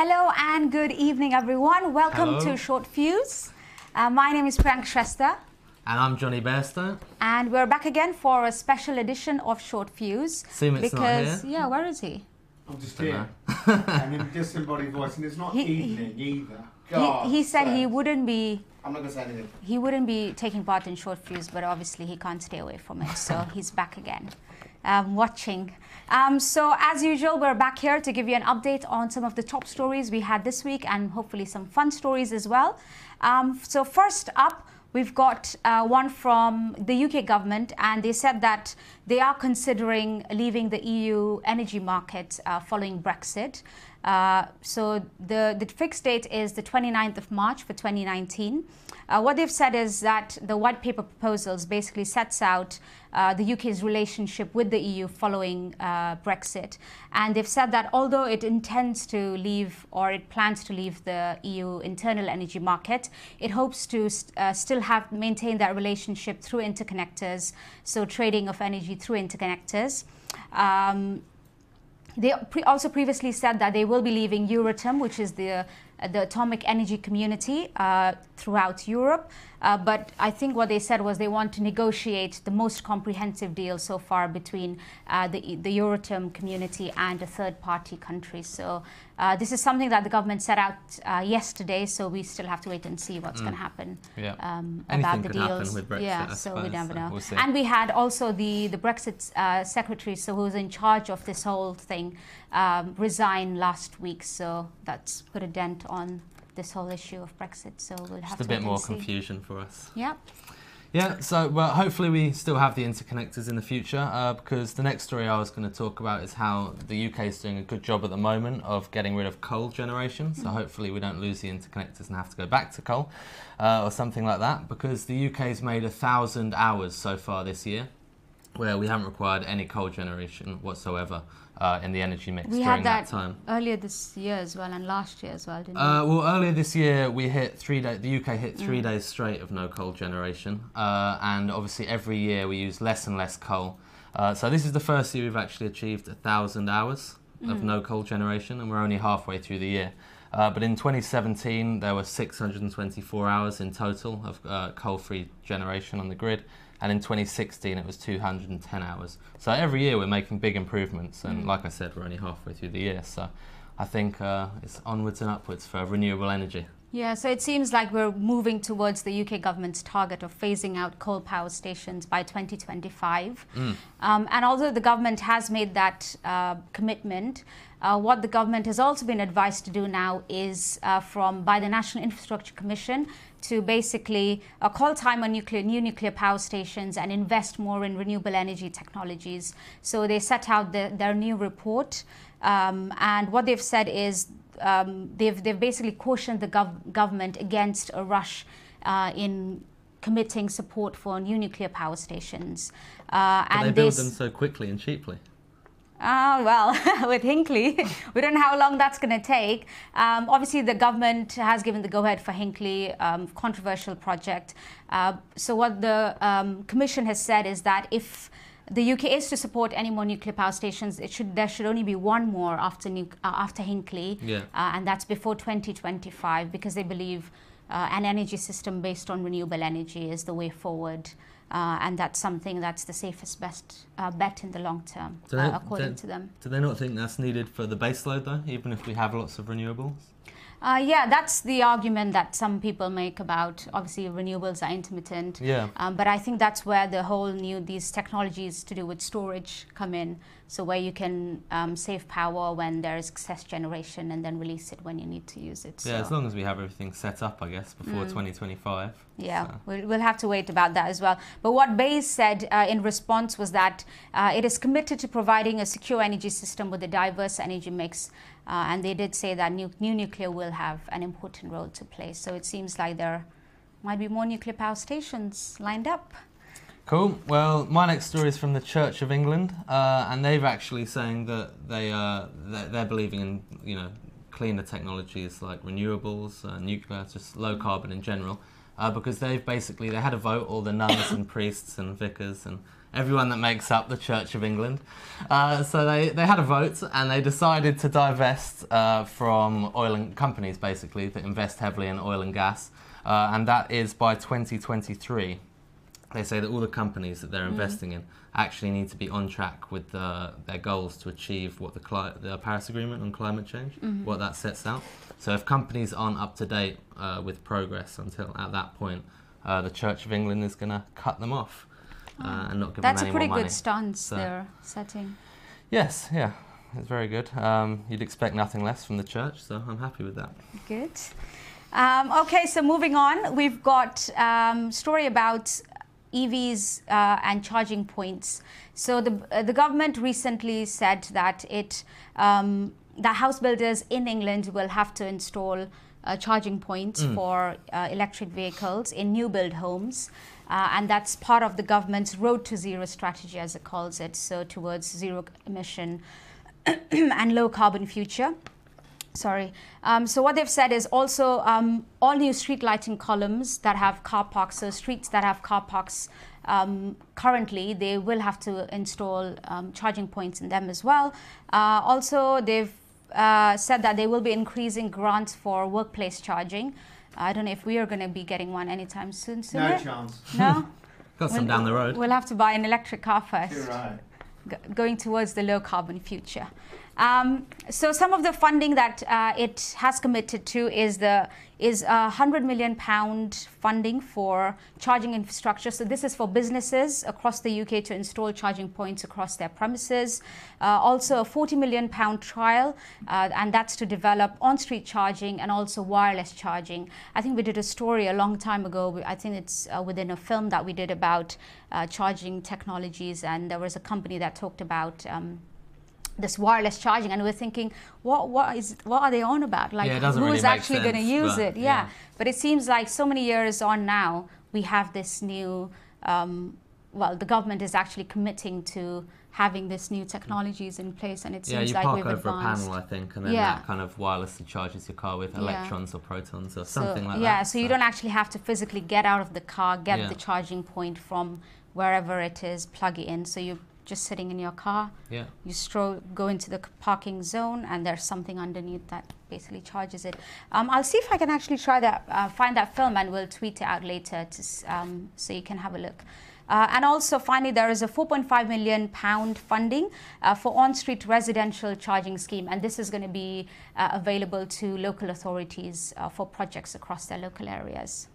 Hello and good evening, everyone. Welcome Hello. to Short Fuse. My name is Priyank Shrestha. And I'm Johnny Bairstow. And we're back again for a special edition of Short Fuse. Sumit's not here. Yeah, where is he? I'm just here. And in a disembodied voice, and it's not evening either. God, He said he sake. wouldn't be. I'm not gonna say anything. He wouldn't be taking part in Short Fuse, but obviously he can't stay away from it, so he's back again, watching. So as usual, we're back here to give you an update on some of the top stories we had this week, and hopefully some fun stories as well. So first up, we've got one from the UK government, and they said that they are considering leaving the EU energy market following Brexit. So the fixed date is the 29th of March for 2019. What they've said is that the white paper proposals basically sets out the UK's relationship with the EU following Brexit. And they've said that although it intends to leave, or it plans to leave, the EU internal energy market, it hopes to still maintain that relationship through interconnectors, so trading of energy through interconnectors. They also previously said that they will be leaving Euratom, which is the atomic energy community throughout Europe. But I think what they said was they want to negotiate the most comprehensive deal so far between the Euratom community and a third-party country. So this is something that the government set out yesterday, so we still have to wait and see what's going to happen about the deals. With Brexit, yeah, I so suppose, we never know. We'll see. And we had also the Brexit secretary, so who's in charge of this whole thing, resign last week. So that's put a dent on this whole issue of Brexit. So we'll have Just to a bit wait more and see. confusion for us. Yeah. Yeah, so well, hopefully we still have the interconnectors in the future because the next story I was going to talk about is how the UK is doing a good job at the moment of getting rid of coal generation. So hopefully we don't lose the interconnectors and have to go back to coal or something like that, because the UK's made 1,000 hours so far this year where we haven't required any coal generation whatsoever in the energy mix We during had that time. earlier this year as well, and last year as well, didn't we? Well, earlier this year we hit 3 days. The UK hit 3 days straight of no coal generation, and obviously every year we use less and less coal. So this is the first year we've actually achieved 1,000 hours of no coal generation, and we're only halfway through the year. But in 2017 there were 624 hours in total of coal-free generation on the grid. And in 2016, it was 210 hours. So every year we're making big improvements. And like I said, we're only halfway through the year. So I think it's onwards and upwards for renewable energy. Yeah, so it seems like we're moving towards the UK government's target of phasing out coal power stations by 2025. And although the government has made that commitment, what the government has also been advised to do now is by the National Infrastructure Commission to basically call time on new nuclear power stations and invest more in renewable energy technologies. So they set out their new report, and what they've said is they've basically cautioned the government against a rush in committing support for new nuclear power stations. But they build them so quickly and cheaply. Well, with Hinkley, we don't know how long that's going to take. Obviously, the government has given the go-ahead for Hinkley, controversial project. So what the Commission has said is that if the UK is to support any more nuclear power stations, there should only be one more after Hinkley, and that's before 2025, because they believe an energy system based on renewable energy is the way forward. And that's something that's the safest bet in the long term, according to them. Do they not think that's needed for the baseload, though, even if we have lots of renewables? Yeah, that's the argument that some people make about, obviously, renewables are intermittent. Yeah. But I think that's where the whole these technologies to do with storage come in. So where you can save power when there is excess generation and then release it when you need to use it. Yeah, so. as long as we have everything set up, I guess, before 2025. Yeah, so. we'll have to wait about that as well. But what BEIS said in response was that it is committed to providing a secure energy system with a diverse energy mix. And they did say that new nuclear will have an important role to play. So it seems like there might be more nuclear power stations lined up. Cool. Well, my next story is from the Church of England, and they've actually saying that they're believing in cleaner technologies like renewables, nuclear, just low carbon in general, because they had a vote, all the nuns and priests and vicars and everyone that makes up the Church of England. So they had a vote and they decided to divest from oil and companies, basically, that invest heavily in oil and gas. And that is by 2023. They say that all the companies that they're investing in actually need to be on track with their goals to achieve what the Paris Agreement on climate change, what that sets out. So if companies aren't up to date with progress until at that point, the Church of England is going to cut them off and not give them any more money. That's a pretty good stance they're setting. Yes, yeah, it's very good. You'd expect nothing less from the church, so I'm happy with that. Good. Okay, so moving on, we've got story about EVs and charging points. So the government recently said that that house builders in England will have to install charging points for electric vehicles in new build homes. And that's part of the government's Road to Zero strategy, as it calls it, so towards zero emission and low carbon future. Sorry. So what they've said is also all new street lighting columns that have car parks, so streets that have car parks currently, they will have to install charging points in them as well. Also, they've said that they will be increasing grants for workplace charging. I don't know if we are going to be getting one anytime soon. No chance. No? Got some down the road. We'll have to buy an electric car first. You're right. Going towards the low carbon future. So some of the funding that it has committed to is £100 million funding for charging infrastructure. So this is for businesses across the UK to install charging points across their premises. Also a £40 million trial, and that's to develop on-street charging and also wireless charging. I think we did a story a long time ago. I think it's within a film that we did about charging technologies, and there was a company that talked about this wireless charging, and we're thinking, what are they on about? Like, who's really actually going to use it? Yeah. But it seems like so many years on now, we have this new, the government is actually committing to having this new technologies in place, and it seems like we've advanced. Yeah, you park over a panel, I think, and then that kind of wirelessly charges your car with electrons or protons or something like that. Yeah, so you don't actually have to physically get out of the car, get the charging point from wherever it is, plug it in. So you're just sitting in your car, you go into the parking zone, and there's something underneath that basically charges it. I'll see if I can actually try that, find that film, and we'll tweet it out later so you can have a look. And also, finally, there is a £4.5 million funding for on-street residential charging scheme, and this is going to be available to local authorities for projects across their local areas.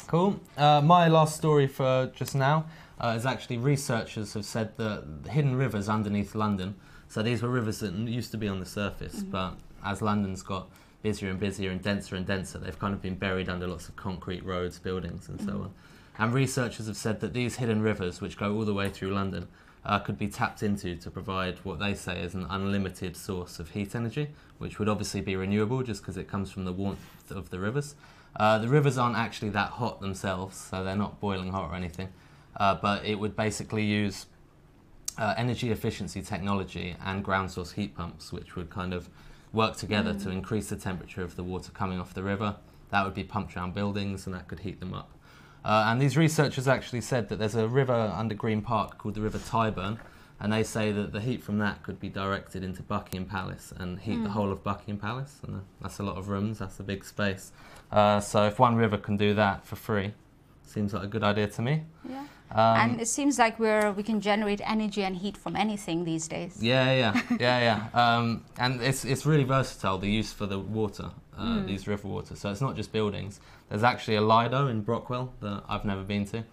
Cool. My last story for just now is actually researchers have said that hidden rivers underneath London, so these were rivers that used to be on the surface, but as London's got busier and busier and denser, they've kind of been buried under lots of concrete roads, buildings and so on. And researchers have said that these hidden rivers, which go all the way through London, could be tapped into to provide what they say is an unlimited source of heat energy, which would obviously be renewable just because it comes from the warmth of the rivers. The rivers aren't actually that hot themselves, so they're not boiling hot or anything, but it would basically use energy efficiency technology and ground source heat pumps, which would kind of work together to increase the temperature of the water coming off the river. That would be pumped around buildings, and that could heat them up. And these researchers actually said that there's a river under Green Park called the River Tyburn, and they say that the heat from that could be directed into Buckingham Palace and heat the whole of Buckingham Palace, and that's a lot of rooms, that's a big space. So if one river can do that for free, seems like a good idea to me. Yeah. And it seems like we can generate energy and heat from anything these days. Yeah. And it's really versatile, the use for the water, these river water. So it's not just buildings. There's actually a Lido in Brockwell that I've never been to.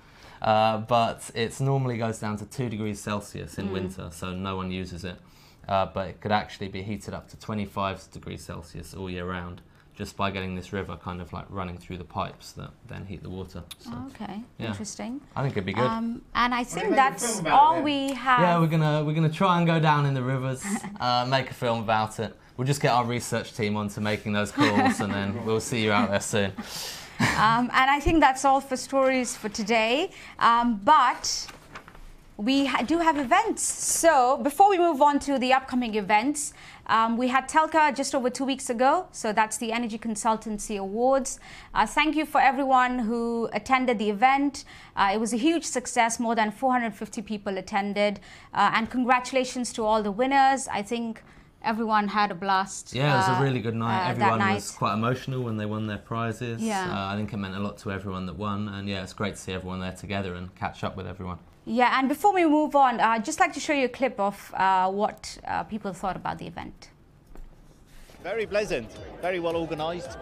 But it normally goes down to 2 degrees Celsius in winter, so no one uses it. But it could actually be heated up to 25 degrees Celsius all year round, just by getting this river kind of like running through the pipes that then heat the water. So, okay, interesting. I think it'd be good. And I think that's all we have. Yeah, we're gonna try and go down in the rivers, make a film about it. We'll just get our research team onto making those calls, and then we'll see you out there soon. And I think that's all for stories for today. But we do have events. So before we move on to the upcoming events, We had Telca just over 2 weeks ago, so that's the Energy Consultancy Awards. Thank you for everyone who attended the event. It was a huge success. More than 450 people attended. And congratulations to all the winners. I think everyone had a blast. Yeah, it was a really good night. Everyone night was quite emotional when they won their prizes. Yeah. I think it meant a lot to everyone that won. And yeah, it's great to see everyone there together and catch up with everyone. Yeah, and before we move on, I'd just like to show you a clip of what people thought about the event. Very pleasant, very well organised.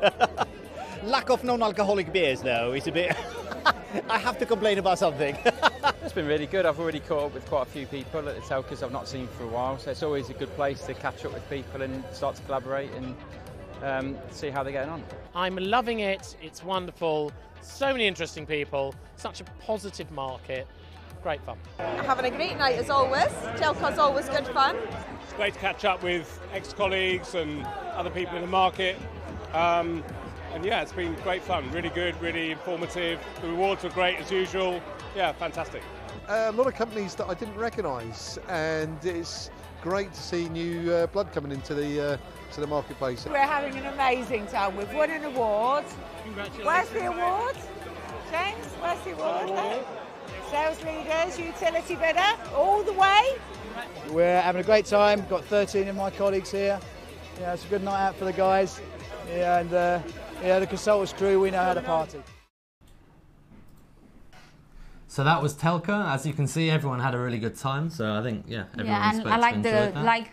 Lack of non-alcoholic beers though, it's a bit... I have to complain about something. It's been really good. I've already caught up with quite a few people at the Telcas I've not seen for a while, so it's always a good place to catch up with people and start to collaborate and see how they're getting on. I'm loving it, it's wonderful, so many interesting people, such a positive market. Great fun. Having a great night as always. Telca's always good fun. It's great to catch up with ex-colleagues and other people in the market. And yeah, it's been great fun. Really good, really informative. The rewards were great as usual. Yeah, fantastic. A lot of companies that I didn't recognise, and it's great to see new blood coming into the marketplace. We're having an amazing time. We've won an award. Congratulations. Where's the award? James, where's the award? Sales leaders, utility bidder, all the way. We're having a great time. Got 13 of my colleagues here. Yeah, it's a good night out for the guys. Yeah, and the consultants crew, we know how to party. So that was Telca. As you can see, everyone had a really good time. So I think, yeah, everyone was and I like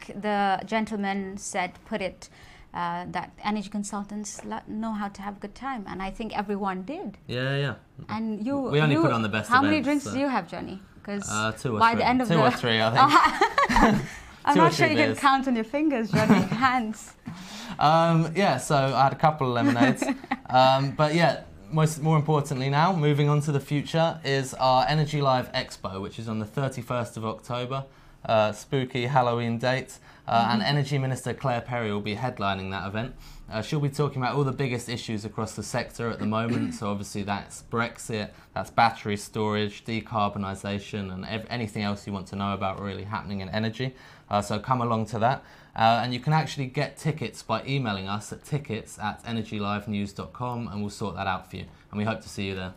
that. the gentleman said, put it, that energy consultants know how to have a good time, and I think everyone did. Yeah, yeah. And we only put on the best. How many events, drinks so. do you have, Johnny? Because two or by three. the end of two or three, I think. I'm not sure you can count on your fingers, Johnny. Hands. Yeah, so I had a couple of lemonades, but yeah. More importantly now, moving on to the future, is our Energy Live Expo, which is on the 31st of October, spooky Halloween date, and Energy Minister Claire Perry will be headlining that event. She'll be talking about all the biggest issues across the sector at the moment, so obviously that's Brexit, that's battery storage, decarbonisation, and anything else you want to know about really happening in energy. So come along to that. And you can actually get tickets by emailing us at tickets@energylivenews.com, and we'll sort that out for you. And we hope to see you there.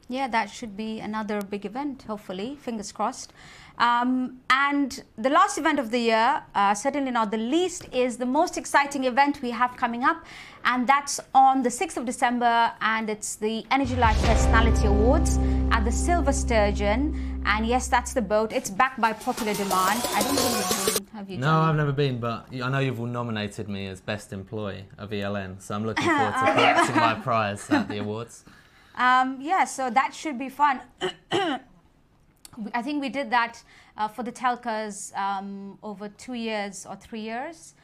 Yeah, that should be another big event, hopefully, fingers crossed. And the last event of the year, certainly not the least, is the most exciting event we have coming up, and that's on the 6th of December, and it's the Energy Live Personality Awards at the Silver Sturgeon. And yes, that's the boat. It's backed by popular demand. I don't think you've been, have you? No, Johnny? I've never been, but I know you've all nominated me as Best Employee of ELN, so I'm looking forward to collecting my prize at the awards. Yeah, so that should be fun. I think we did that for the Telcas over 2 years or 3 years.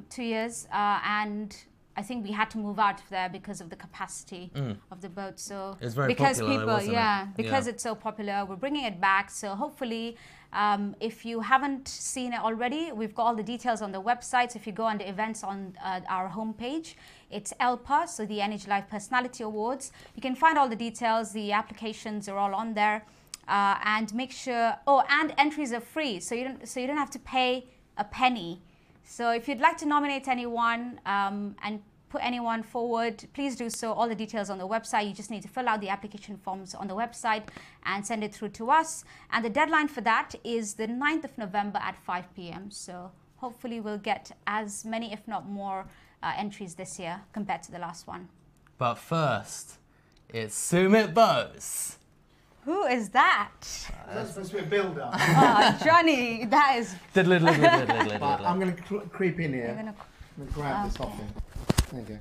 2 years, and I think we had to move out of there because of the capacity of the boat. So it's very because popular, people, wasn't because it's so popular, we're bringing it back. So hopefully, if you haven't seen it already, we've got all the details on the website. So if you go on the events on our homepage, it's ELPA, so the Energy Live Personality Awards. You can find all the details. The applications are all on there. And make sure, and entries are free, so you don't have to pay a penny. So if you'd like to nominate anyone and put anyone forward, please do so. All the details on the website. You just need to fill out the application forms on the website and send it through to us. And the deadline for that is the 9th of November at 5 p.m. So hopefully we'll get as many, if not more, entries this year compared to the last one. But first, it's Sumit Bose. Who is that? That's supposed to be a build-up. Oh, Johnny, that is... I'm going to creep in here. I'm going to grab this off him. There you go.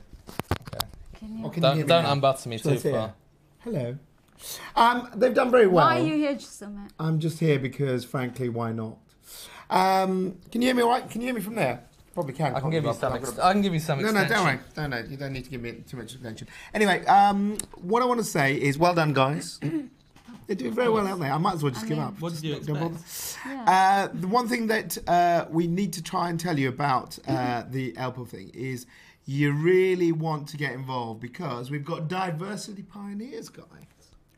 Okay. Don't unbutton me too far. Hello. They've done very well. Why are you here, Sumit? I'm just here because, frankly, why not? Can you hear me all right? Can you hear me from there? Probably can. I can give you some extension. No, don't worry. No, you don't need to give me too much attention. Anyway, what I want to say is well done, guys. They're doing very well, aren't they? I might as well just give up. What did you expect? The one thing that we need to try and tell you about the ELPA thing is you really want to get involved because we've got Diversity Pioneers, guys.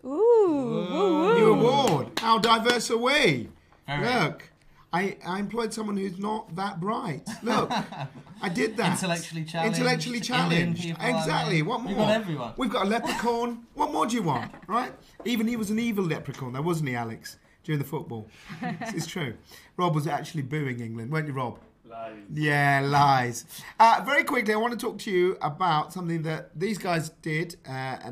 Ooh. New award. How diverse are we? Look, I employed someone who's not that bright. Look, I did that. Intellectually challenged. Intellectually challenged. People, Exactly. What more? We've got everyone. We've got a leprechaun. What more do you want, right? Even he was an evil leprechaun, though, wasn't he, Alex, during the football? It's true. Rob was actually booing England, weren't you, Rob? Lies. Yeah, lies. Very quickly, I want to talk to you about something that these guys did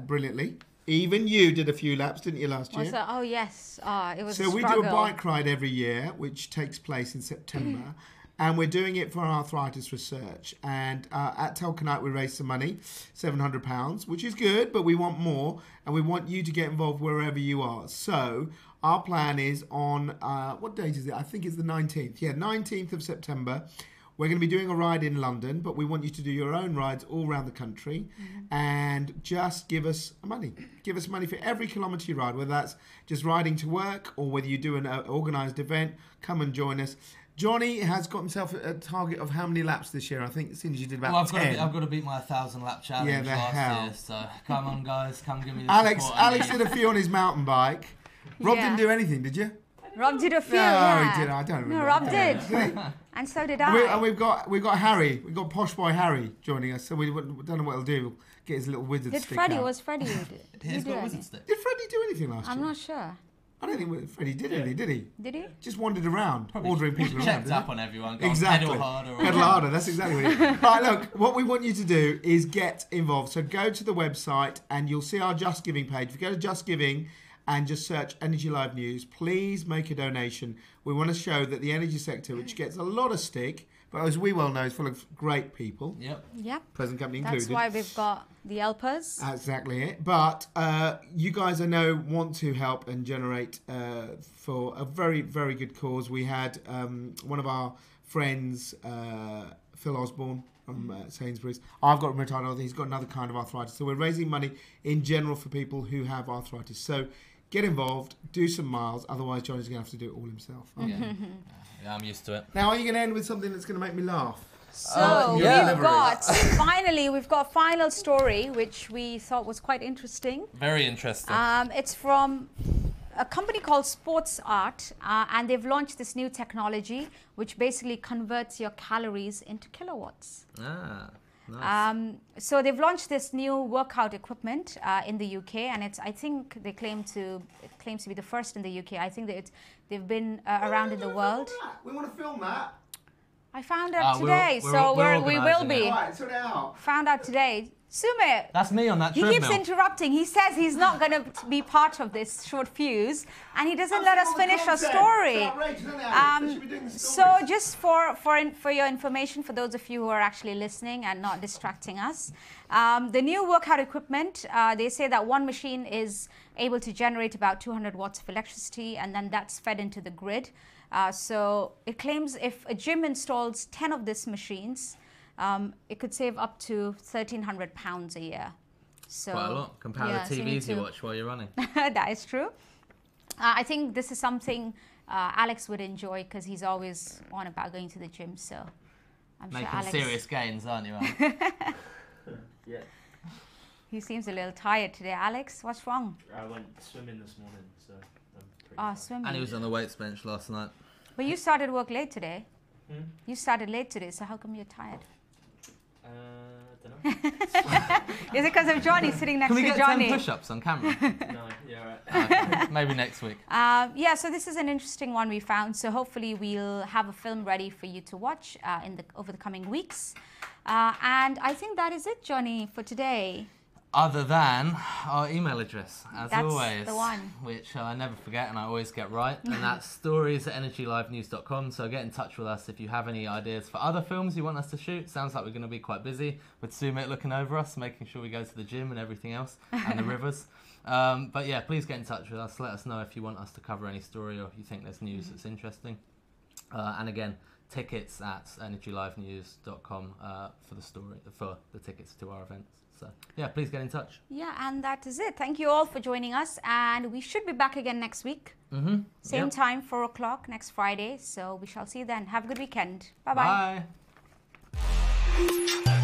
brilliantly. Even you did a few laps, didn't you, last year? What's that? Oh, yes. It was So a we struggle. do a bike ride every year, which takes place in September. And we're doing it for arthritis research. And at Telconite, we raised some money, £700, which is good, but we want more. And we want you to get involved wherever you are. So our plan is on, what date is it? I think it's the 19th. Yeah, 19th of September. We're going to be doing a ride in London, but we want you to do your own rides all around the country and just give us money. Give us money for every kilometre you ride, whether that's just riding to work or whether you do an organised event. Come and join us. Johnny has got himself a target of how many laps this year? I think it seems you did about 10. I've got to beat my 1,000 lap challenge last year, so come on, guys, come give me the Alex support. did a few on his mountain bike. Rob didn't do anything, did you? Rob did a few, No, yeah. he did. I don't remember. No, Rob did. Did he? And so did I. And we've got Harry. We've got Posh Boy Harry joining us. So we don't know what he'll do. We'll get his little wizard Did stick Freddie? out. Was Freddie? He's got a wizard stick. Did Freddie do anything last I'm year? not sure. I don't think Freddie did anything, did he? Did he? Just wandered around, ordering people around. Checked didn't up he? on everyone. Go Exactly. Pedal harder. Pedal harder, that's exactly what it is. Right, look, what we want you to do is get involved. So go to the website and you'll see our Just Giving page. If you go to Just Giving and just search Energy Live News, please make a donation. We want to show that the energy sector, which gets a lot of stick, but as we well know, is full of great people. Yep. Present company That's included. why we've got the helpers. That's exactly it. But you guys, I know, want to help and generate for a very, very good cause. We had one of our friends, Phil Osborne from Sainsbury's. I've got rheumatoid arthritis. He's got another kind of arthritis. So we're raising money in general for people who have arthritis. So get involved, do some miles. Otherwise, Johnny's going to have to do it all himself. Yeah, I'm used to it. Now, are you going to end with something that's going to make me laugh? So we've got a final story which we thought was quite interesting. Very interesting. It's from a company called Sports Art, and they've launched this new technology which basically converts your calories into kilowatts. Nice. So they've launched this new workout equipment in the UK, and I think it claims to be the first in the UK. I think that they've been around in the world. We want to film that. I found out today, we will be. Right, sort it out. Found out today. Sumit. That's me on that He treadmill. keeps interrupting. He says he's not going to be part of this short fuse, and he doesn't let us finish our story. So just for your information, for those of you who are actually listening and not distracting us, the new workout equipment, they say that one machine is able to generate about 200 watts of electricity, and then that's fed into the grid. So it claims if a gym installs 10 of these machines, it could save up to £1,300 a year. So quite a lot compared to TVs you watch while you're running. That is true. I think this is something Alex would enjoy because he's always on about going to the gym. So I'm making sure Alex... serious gains, aren't you, Al? Yeah. He seems a little tired today. Alex, what's wrong? I went swimming this morning, so I'm pretty tired. Swimming. And he was on the weights bench last night. But you started work late today. You started late today, so how come you're tired? I don't know. Is it because of Johnny sitting next to Johnny? Can we get 10 push-ups on camera? No, yeah, right. Maybe next week. Yeah, so this is an interesting one we found. So hopefully we'll have a film ready for you to watch over the coming weeks. And I think that is it, Johnny, for today. Other than our email address, as That's always, the one. which I never forget and I always get right, and that's stories@energylivenews.com. So get in touch with us if you have any ideas for other films you want us to shoot. Sounds like we're going to be quite busy with Sumit looking over us, making sure we go to the gym and everything else, and the rivers. But yeah, please get in touch with us. Let us know if you want us to cover any story or if you think there's news that's interesting. And again, tickets at energylivenews.com for the tickets to our events. So yeah, please get in touch. Yeah, and that is it. Thank you all for joining us, and we should be back again next week. Same time, 4 o'clock next Friday. So we shall see you then. Have a good weekend. Bye-bye. Bye.